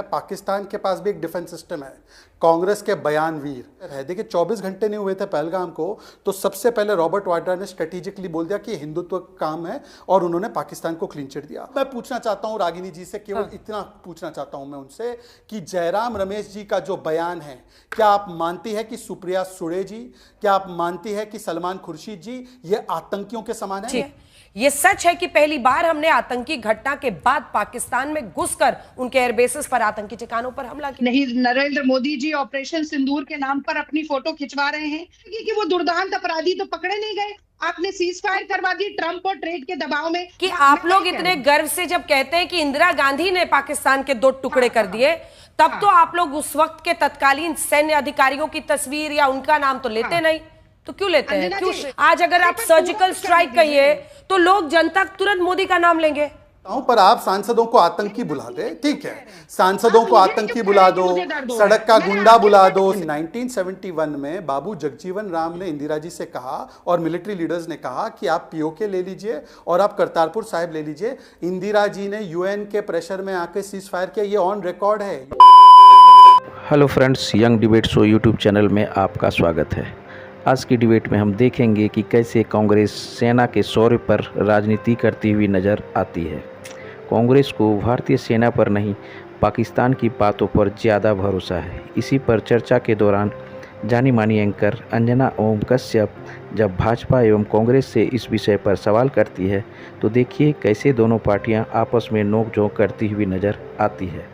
है, पाकिस्तान के पास भी एक डिफेंस सिस्टम है, कांग्रेस के बयानवीर है। देखिए 24 घंटे नहीं हुए थे पहलगाम को, तो सबसे पहले रॉबर्ट वाड्रा ने स्ट्रेटेजिकली बोल दिया कि हिंदुत्व काम है और उन्होंने पाकिस्तान को क्लीन चिट दिया। मैं पूछना चाहता हूं रागिनी जी से, केवल इतना पूछना चाहता हूं मैं उनसे कि जयराम रमेश जी का जो बयान है, क्या आप मानती है कि सुप्रिया सुळे जी, क्या आप मानती है कि सलमान खुर्शीद जी ये आतंकियों के समान है? ये सच है कि पहली बार हमने आतंकी घटना के बाद पाकिस्तान में घुसकर उनके एयरबेसेस पर आतंकी ठिकानों पर हमला किया। नहीं, नरेंद्र मोदी जी ऑपरेशन सिंदूर के नाम पर अपनी फोटो खिंचवा रहे हैं कि वो दुर्दांत अपराधी तो पकड़े नहीं गए। आपने सीज फायर करवा दी ट्रंप और ट्रेड के दबाव में। कि आप लोग इतने गर्व से जब कहते हैं कि इंदिरा गांधी ने पाकिस्तान के 2 टुकड़े कर दिए, तब तो आप लोग उस वक्त के तत्कालीन सैन्य अधिकारियों की तस्वीर या उनका नाम तो लेते नहीं, तो क्यों लेते हैं? क्यों? आज अगर आप सर्जिकल स्ट्राइक कहिए तो लोग जनता तुरंत मोदी का नाम लेंगे। पर आप सांसदों को आतंकी बुला दे, ठीक है, सांसदों को आतंकी बुला दो, सड़क का गुंडा बुला दो। 1971 में बाबू जगजीवन राम ने इंदिरा जी से कहा और मिलिट्री लीडर्स ने कहा कि आप पीओके ले लीजिए और आप करतारपुर साहिब ले लीजिए। इंदिरा जी ने यूएन के प्रेशर में आके सीज फायर किया, ये ऑन रिकॉर्ड है। Hello friends, young debate show YouTube channel में आपका स्वागत है। आज की डिबेट में हम देखेंगे कि कैसे कांग्रेस सेना के शौर्य पर राजनीति करती हुई नज़र आती है। कांग्रेस को भारतीय सेना पर नहीं, पाकिस्तान की बातों पर ज़्यादा भरोसा है। इसी पर चर्चा के दौरान जानी मानी एंकर अंजना ओम कश्यप जब भाजपा एवं कांग्रेस से इस विषय पर सवाल करती है, तो देखिए कैसे दोनों पार्टियां आपस में नोक-झोंक करती हुई नज़र आती है।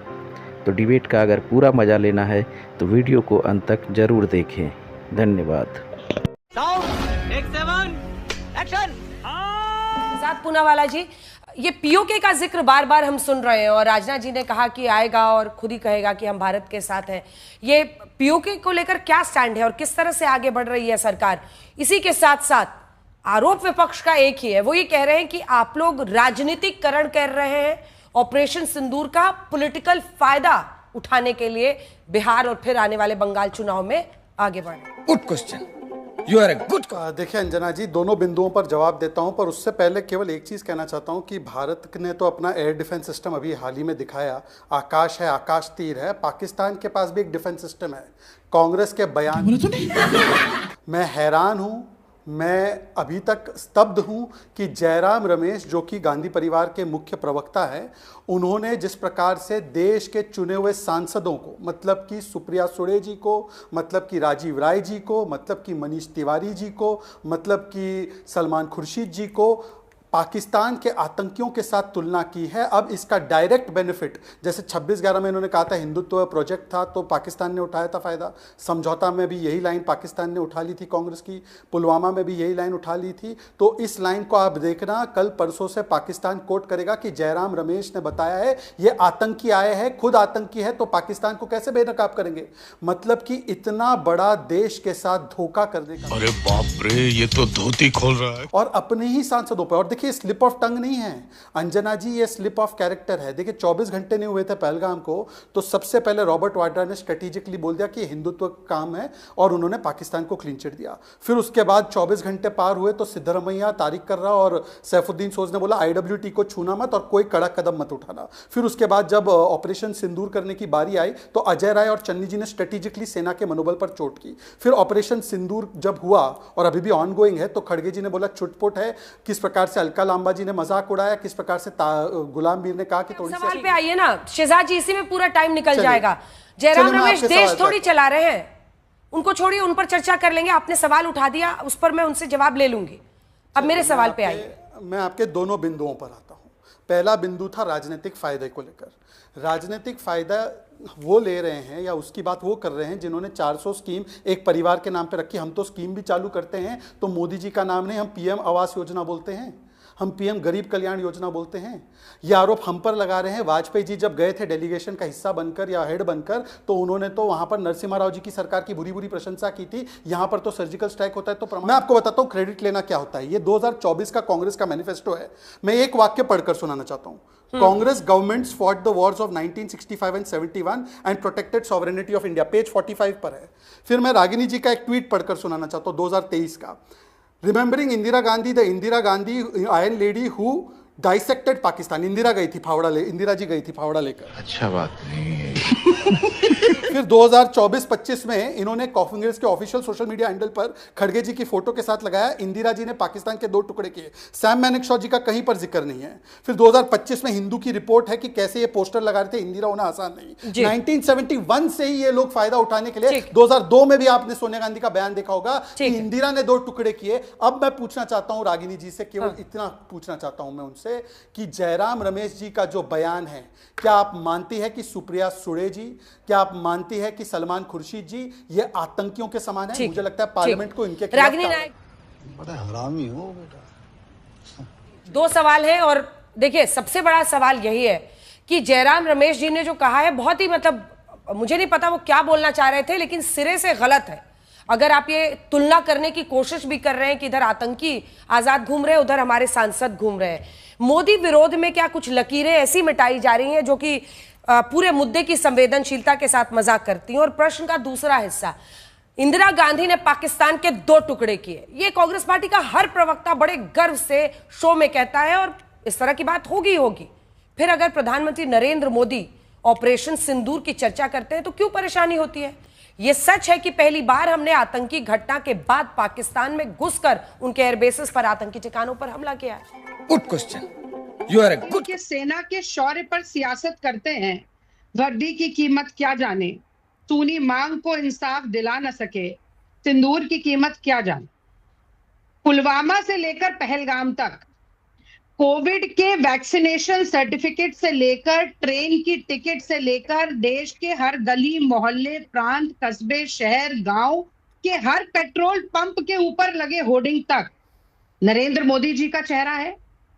तो डिबेट का अगर पूरा मज़ा लेना है तो वीडियो को अंत तक ज़रूर देखें। धन्यवाद। पूनावाला जी, ये पीओके का जिक्र बार बार हम सुन रहे हैं और राजनाथ जी ने कहा कि आएगा और खुद ही कहेगा कि हम भारत के साथ हैं। ये पीओके को लेकर क्या स्टैंड है और किस तरह से आगे बढ़ रही है सरकार? इसी के साथ साथ आरोप विपक्ष का एक ही है, वो ये कह रहे हैं कि आप लोग राजनीतिकरण कर रहे हैं ऑपरेशन सिंदूर का, पॉलिटिकल फायदा उठाने के लिए बिहार और फिर आने वाले बंगाल चुनाव में आगे बढ़े। Good question, you are a good. देखिए अंजना जी, दोनों बिंदुओं पर जवाब देता हूं, पर उससे पहले केवल एक चीज़ कहना चाहता हूं कि भारत ने तो अपना एयर डिफेंस सिस्टम अभी हाल ही में दिखाया। आकाश है, आकाश तीर है। पाकिस्तान के पास भी एक डिफेंस सिस्टम है। कांग्रेस के बयान मैं हैरान हूं, मैं अभी तक स्तब्ध हूं कि जयराम रमेश, जो कि गांधी परिवार के मुख्य प्रवक्ता हैं, उन्होंने जिस प्रकार से देश के चुने हुए सांसदों को, मतलब कि सुप्रिया सुळे जी को, मतलब कि राजीव राय जी को, मतलब कि मनीष तिवारी जी को, मतलब कि सलमान खुर्शीद जी को पाकिस्तान के आतंकियों के साथ तुलना की है। अब इसका डायरेक्ट बेनिफिट, जैसे 26/11 में इन्होंने कहा था हिंदुत्व प्रोजेक्ट था तो पाकिस्तान ने उठाया था फ़ायदा, समझौता में भी यही लाइन पाकिस्तान ने उठा ली थी कांग्रेस की, पुलवामा में भी यही लाइन उठा ली थी। तो इस लाइन को आप देखना, कल परसों से पाकिस्तान कोट करेगा कि जयराम रमेश ने बताया है ये आतंकी आए हैं, खुद आतंकी है, तो पाकिस्तान को कैसे बेनकाब करेंगे? मतलब कि इतना बड़ा देश के साथ धोखा करने का। अरे बाप रे, ये तो धोती खोल रहा है। और अपने ही सांसदों पर। और देखिए स्लिप ऑफ टंग नहीं है अंजना जी, ये स्लिप ऑफ कैरेक्टर है। देखिए 24 घंटे नहीं हुए थे पहलगाम को, तो सबसे पहले रॉबर्ट वाड्रा ने स्ट्रेटेजिकली बोल दिया कि हिंदुत्व काम है और उन्होंने पाकिस्तान को क्लीन चिट दिया। फिर उसके बाद 24 घंटे पार हुए तो सिद्धरमैया, तारिक कर्रा और सैफुद्दीन सोज ने बोला IWT को छूना मत और कोई कड़ा कदम मत उठाना। फिर उसके बाद जब ऑपरेशन सिंदूर करने की बारी आई तो अजय राय और चन्नी जी ने स्ट्रेटेजिकली सेना के मनोबल पर चोट की। फिर ऑपरेशन सिंदूर जब हुआ और अभी भी ऑनगोइंग है, तो खड़गे जी ने बोला छुटपुट है। किस प्रकार से अलका लांबा जी ने मजाक उड़ाया, किस प्रकार से गुलाम मीर ने कहा कि थोड़ी सवाल पे आइए ना शहजाद जी, इसी में पूरा टाइम निकल जाएगा। जयराम रमेश देश थोड़ी चला रहे हैं, उनको छोड़िए, उन पर चर्चा कर लेंगे। आपने सवाल उठा दिया, उस पर मैं उनसे जवाब ले लूंगी। अब मेरे सवाल पे आइए। मैं आपके दोनों बिंदुओं पर आता हूं। पहला बिंदु था राजनीतिक फायदे को लेकर। राजनीतिक फायदा वो ले रहे हैं या उसकी बात वो कर रहे हैं जिन्होंने 400 स्कीम एक परिवार के नाम पे रखी। हम तो स्कीम भी चालू करते हैं तो मोदी जी का नाम नहीं, हम PM आवास योजना बोलते हैं, हम PM गरीब कल्याण योजना बोलते हैं। ये आरोप हम पर लगा रहे हैं। वाजपेयी जी जब गए थे डेलीगेशन का हिस्सा बनकर या हेड बनकर, तो उन्होंने तो वहां पर नरसिम्हा राव जी की सरकार की बुरी बुरी प्रशंसा की थी। यहां पर तो सर्जिकल स्ट्राइक होता है। तो मैं आपको बताता हूं क्रेडिट लेना क्या होता है। ये 2024 का कांग्रेस का मैनिफेस्टो है। मैं एक वाक्य पढ़कर सुनाना चाहता हूं। Congress governments fought the Wars of 1965 and 71 and protected sovereignty of India, page 45 पर है। फिर मैं रागिनी जी का एक ट्वीट पढ़कर सुनाना चाहता हूं 2023 का। Remembering Indira Gandhi, the Indira Gandhi Iron Lady who dissected Pakistan. Indira ji गई थी फावड़ा लेकर। अच्छा बात नहीं है। फिर 2024-25 में इन्होंने कांग्रेस के ऑफिशियल सोशल मीडिया हैंडल पर खड़गे जी की फोटो के साथ लगाया, इंदिरा जी ने पाकिस्तान के 2 टुकड़े किए। सैम मानेकशॉ जी का कहीं पर जिक्र नहीं है। फिर 2025 में हिंदू की रिपोर्ट है कि कैसे ये पोस्टर लगा रहे थे, इंदिरा होना आसान नहीं। 1971 से ही ये लोग फायदा उठाने के लिए, 2002 में भी आपने सोनिया गांधी का बयान देखा होगा कि इंदिरा ने 2 टुकड़े किए। अब मैं पूछना चाहता हूं रागिनी जी से, केवल इतना पूछना चाहता हूं मैं उनसे कि जयराम रमेश जी का जो बयान है, क्या आप मानती है कि सुप्रिया सुळे जी, क्या आप मानती है कि सलमान खुर्शीद जी ये आतंकियों के समान है? मुझे लगता है पार्लियामेंट को इनके खिलाफ रागिनी नायक, बड़ा हरामी हो बेटा। 2 सवाल है और देखिए सबसे बड़ा सवाल यही है कि जयराम रमेश जी ने जो कहा है बहुत ही मुझे नहीं पता वो क्या बोलना चाह रहे थे, लेकिन सिरे से गलत है। अगर आप ये तुलना करने की कोशिश भी कर रहे हैं कि इधर आतंकी आजाद घूम रहे हैं, उधर हमारे सांसद घूम रहे हैं, मोदी विरोध में क्या कुछ लकीरें ऐसी मिटाई जा रही हैं जो कि पूरे मुद्दे की संवेदनशीलता के साथ मजाक करती हैं? और प्रश्न का दूसरा हिस्सा, इंदिरा गांधी ने पाकिस्तान के 2 टुकड़े किए, ये कांग्रेस पार्टी का हर प्रवक्ता बड़े गर्व से शो में कहता है और इस तरह की बात होगी। फिर अगर प्रधानमंत्री नरेंद्र मोदी ऑपरेशन सिंदूर की चर्चा करते हैं तो क्यों परेशानी होती है? यह सच है कि पहली बार हमने आतंकी घटना के बाद पाकिस्तान में घुसकर उनके एयरबेसेस पर आतंकी ठिकानों पर हमला किया है। Good question, you are a good. सेना के शौर्य पर सियासत करते हैं, वर्दी की कीमत क्या जाने, सूनी मांग को इंसाफ दिला न सके, सिंदूर की कीमत क्या जाने। पुलवामा से लेकर पहलगाम तक, कोविड के वैक्सीनेशन सर्टिफिकेट से लेकर ट्रेन की टिकट से लेकर देश के हर गली मोहल्ले, प्रांत, कस्बे, शहर, गांव के हर पेट्रोल पंप के ऊपर लगे होर्डिंग तक नरेंद्र मोदी जी का चेहरा है।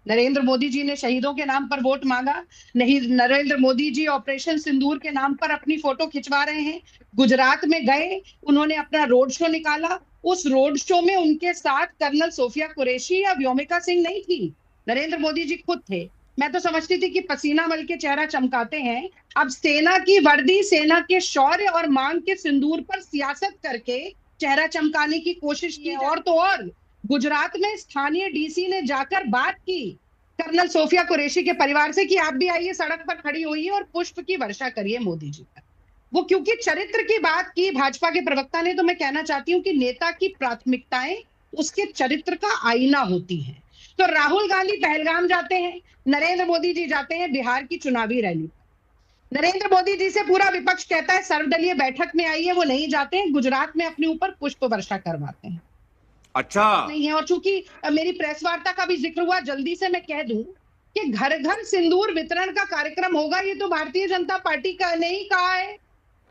नरेंद्र मोदी जी ने शहीदों के नाम पर वोट मांगा, नहीं नरेंद्र मोदी जी ऑपरेशन सिंदूर के नाम पर अपनी फोटो खिंचवा रहे हैं। गुजरात में गए, उन्होंने अपना रोड शो निकाला, उस रोड शो में उनके साथ कर्नल सोफिया कुरैशी या व्योमिका सिंह नहीं थी, नरेंद्र मोदी जी खुद थे। मैं तो समझती थी कि पसीना मल के चेहरा चमकाते हैं। अब सेना की वर्दी, सेना के शौर्य और मांग के सिंदूर पर सियासत करके चेहरा चमकाने की कोशिश की। और तो और गुजरात में स्थानीय डीसी ने जाकर बात की कर्नल सोफिया कुरैशी के परिवार से कि आप भी आइए, सड़क पर खड़ी होइए और पुष्प की वर्षा करिए मोदी जी पर। वो क्योंकि चरित्र की बात की भाजपा के प्रवक्ता ने, तो मैं कहना चाहती हूँ कि नेता की प्राथमिकताएं उसके चरित्र का आईना होती हैं। तो राहुल गांधी पहलगाम जाते हैं, नरेंद्र मोदी जी जाते हैं बिहार की चुनावी रैली। नरेंद्र मोदी जी से पूरा विपक्ष कहता है सर्वदलीय बैठक में आइए, वो नहीं जाते हैं, गुजरात में अपने ऊपर पुष्प वर्षा करवाते हैं। अच्छा नहीं है। और चूंकि मेरी प्रेस वार्ता का भी जिक्र हुआ, जल्दी से मैं कह दूं कि घर घर सिंदूर वितरण का कार्यक्रम होगा, ये तो भारतीय जनता पार्टी का ने ही कहा है।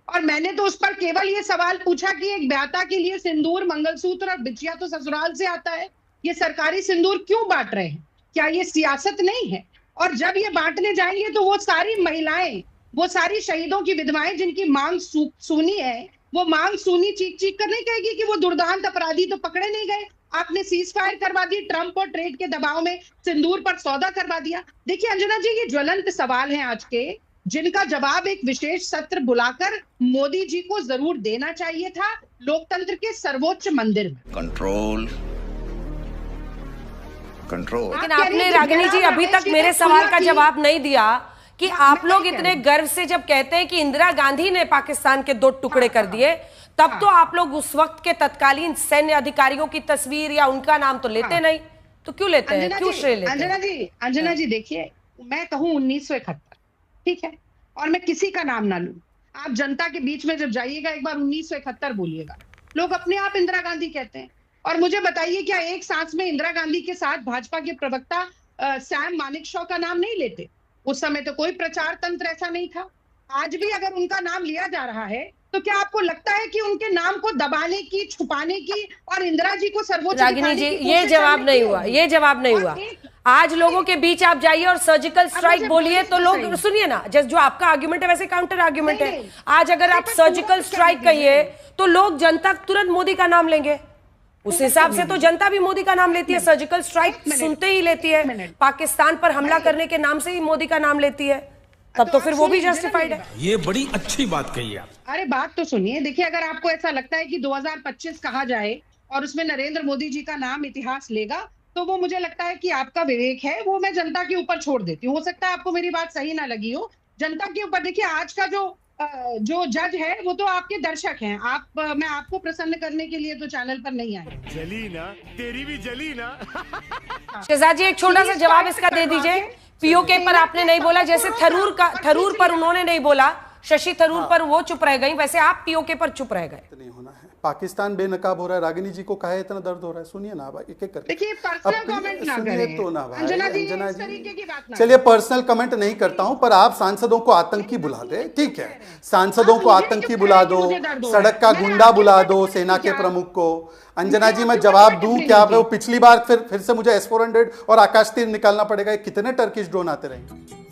और मैंने तो उस पर केवल ये सवाल पूछा कि एक ब्याता के लिए सिंदूर, मंगलसूत्र और बिछिया तो ससुराल से आता है, ये सरकारी सिंदूर क्यों बांट रहे हैं? क्या ये सियासत नहीं है? और जब ये बांटने जाएंगे तो वो सारी महिलाएं, वो सारी शहीदों की विधवाएं जिनकी मांग सूनी है, वो मांग सूनी चीख चीख कर नहीं कहेगी कि वो दुर्दांत अपराधी तो पकड़े नहीं गए, आपने सीज फायर करवा दी, ट्रंप और ट्रेड के दबाव में सिंदूर पर सौदा करवा दिया। देखिए अंजना जी, ये ज्वलंत सवाल हैं आज के, जिनका जवाब एक विशेष सत्र बुलाकर मोदी जी को जरूर देना चाहिए था, लोकतंत्र के सर्वोच्च मंदिर में। कंट्रोल। लेकिन आपने रागिनी जी अभी तक मेरे सवाल का जवाब नहीं दिया कि आप लोग इतने गर्व से जब कहते हैं कि इंदिरा गांधी ने पाकिस्तान के 2 टुकड़े कर दिए, तब तो आप लोग उस वक्त के तत्कालीन सैन्य अधिकारियों की तस्वीर या उनका नाम तो लेते नहीं, तो क्यों लेते हैं, क्यों श्रेय लेते हैं? अंजना जी देखिए, मैं कहूं 1971, ठीक है, और मैं किसी का नाम ना लूं, आप जनता के बीच में जब जाइएगा एक बार 1971 बोलिएगा, लोग अपने आप इंदिरा गांधी कहते हैं। और मुझे बताइए, क्या एक सांस में इंदिरा गांधी के साथ भाजपा के प्रवक्ता सैम मानेकशॉ का नाम नहीं लेते? उस समय तो कोई प्रचार तंत्र ऐसा नहीं था। आज भी अगर उनका नाम लिया जा रहा है तो क्या आपको लगता है कि उनके नाम को दबाने की, छुपाने की और इंदिरा जी को सर्वोच्च रागिनी जी, ये जवाब नहीं हुआ, ये जवाब नहीं हुआ। आज लोगों के बीच आप जाइए और सर्जिकल स्ट्राइक बोलिए तो लोग, सुनिए ना, जो आपका आर्ग्यूमेंट है वैसे काउंटर आर्ग्यूमेंट है। आज अगर आप सर्जिकल स्ट्राइक कहिए तो लोग, जनता तुरंत मोदी का नाम लेंगे। उस हिसाब से तो जनता भी मोदी का नाम लेती है, सर्जिकल स्ट्राइक सुनते ही लेती है, पाकिस्तान पर हमला करने के नाम से ही मोदी का नाम लेती है, तब तो फिर वो भी जस्टिफाइड है। ये बड़ी अच्छी बात कही आप। अरे बात तो सुनिए, देखिए अगर आपको ऐसा लगता है कि 2025 कहा जाए और उसमें नरेंद्र मोदी जी का नाम इतिहास लेगा, तो वो मुझे लगता है कि आपका विवेक है, वो मैं जनता के ऊपर छोड़ देती हूँ। हो सकता है आपको मेरी बात सही ना लगी हो, जनता के ऊपर। देखिए, आज का जो जज है वो तो आपके दर्शक हैं। मैं आपको प्रसन्न करने के लिए तो चैनल पर नहीं आई। जली ना, तेरी भी जली ना। शहजाद जी, एक छोटा सा जवाब इसका दे दीजिए। पीओके पर आपने नहीं बोला, जैसे थरूर पर उन्होंने नहीं बोला, शशि थरूर पर वो चुप रह गई, वैसे आप पीओके पर चुप रह गए। नहीं होना है, पाकिस्तान बेनकाब हो रहा है। रागिनी जी को काहे इतना दर्द हो रहा है? सुनिए ना भाई, एक एक करके। देखिए, पर्सनल कमेंट ना करें तो ना भाई, अंजना जी, अंजना इस जी, तरीके की बात ना चलिए पर्सनल कमेंट नहीं करता हूं, पर आप सांसदों को आतंकी बुला दे, ठीक है, सांसदों को आतंकी बुला दो, सड़क का गुंडा बुला दो, सेना के प्रमुख को। अंजना जी, मैं जवाब दूं क्या? वो पिछली बार फिर से मुझे S-400 और आकाश तीर निकालना पड़ेगा। कितने टर्किश ड्रोन आते रहेंगे?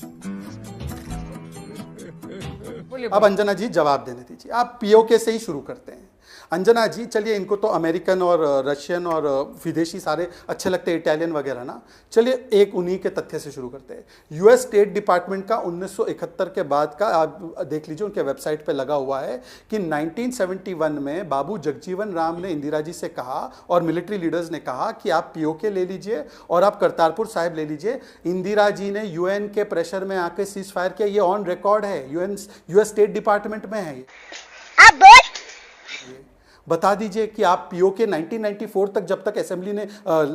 अब अंजना जी जवाब देने दीजिए, आप पीओके से ही शुरू करते हैं। अंजना जी, चलिए, इनको तो अमेरिकन और रशियन और विदेशी सारे अच्छे लगते हैं, इटालियन वगैरह ना। चलिए एक उन्हीं के तथ्य से शुरू करते हैं। यूएस स्टेट डिपार्टमेंट का 1971 के बाद का, आप देख लीजिए उनके वेबसाइट पे लगा हुआ है कि 1971 में बाबू जगजीवन राम ने इंदिरा जी से कहा और मिलिट्री लीडर्स ने कहा कि आप पीओके ले लीजिए और आप करतारपुर साहिब ले लीजिए। इंदिरा जी ने यूएन के प्रेशर में आके सीज फायर किया, ये ऑन रिकॉर्ड है, यूएस स्टेट डिपार्टमेंट में है। बता दीजिए कि आप पीओके 1994 तक, जब तक असेंबली ने,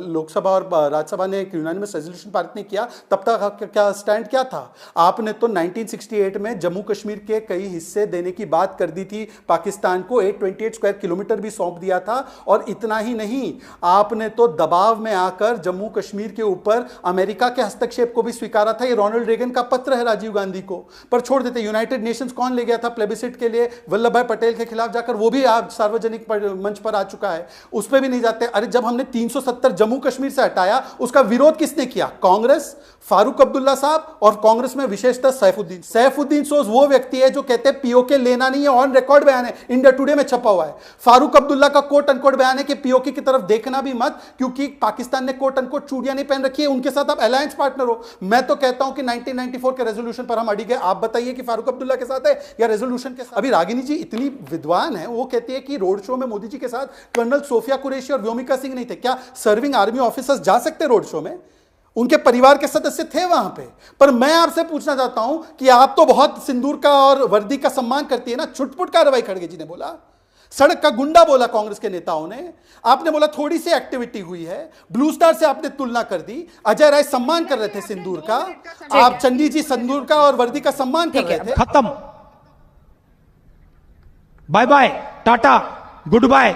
लोकसभा और राज्यसभा ने एक यूनानिमस रेजोल्यूशन पारित नहीं किया, तब तक क्या स्टैंड क्या था? आपने तो 1968 में जम्मू कश्मीर के कई हिस्से देने की बात कर दी थी पाकिस्तान को, 828 स्क्वायर किलोमीटर भी सौंप दिया था। और इतना ही नहीं, आपने तो दबाव में आकर जम्मू कश्मीर के ऊपर अमेरिका के हस्तक्षेप को भी स्वीकारा था। ये रोनाल्ड रेगन का पत्र है राजीव गांधी को, पर छोड़ देते। यूनाइटेड नेशंस कौन ले गया था प्लेबिसिट के लिए? वल्लभ भाई पटेल के खिलाफ जाकर, वो भी आज सार्वजनिक मंच पर आ चुका है, उस पर भी नहीं जाते। अरे जब हमने 370 जम्मू कश्मीर से हटाया, उसका विरोध किसने किया? कांग्रेस, फारूक अब्दुल्ला साहब, और कांग्रेस में विशेषतः सैफुद्दीन सोज वो व्यक्ति है जो कहते हैं पीओके लेना नहीं है। ऑन रिकॉर्ड बयान है, इंडिया टुडे में छपा हुआ है। फारूक अब्दुल्ला का कोट अनकोट बयान है कि पीओके की तरफ देखना भी मत, क्योंकि पाकिस्तान ने कोट अनकोट चूड़ियां नहीं पहन रखी है, उनके साथ आप अलायंस पार्टनर हो। मैं तो कहता हूं कि 1994 के रेजोल्यूशन पर हम अड़ी गए। आप बताइए कि फारूक अब्दुल्ला के साथ है या रेजोल्यूशन के साथ? अभी रागिनी जी इतनी विद्वान है, वो कहती है कि रोड शो में मोदी जी के साथ कर्नल सोफिया कुरैशी और व्योमिका सिंह नहीं थे। क्या सर्विंग आर्मी ऑफिसर्स जा सकते रोड शो में? उनके परिवार के सदस्य थे वहां पे। पर मैं आपसे पूछना चाहता हूं कि आप तो बहुत सिंदूर का और वर्दी का सम्मान करती है ना। छुटपुट कार्रवाई खड़गे जी ने बोला, सड़क का गुंडा बोला कांग्रेस के नेताओं ने, आपने बोला थोड़ी सी एक्टिविटी हुई है, ब्लू स्टार से आपने तुलना कर दी। अजय राय सम्मान कर रहे थे सिंदूर का, आप चंडी जी सिंदूर का और वर्दी का सम्मान कर रहे थे। खत्म, bye bye, tata, good bye.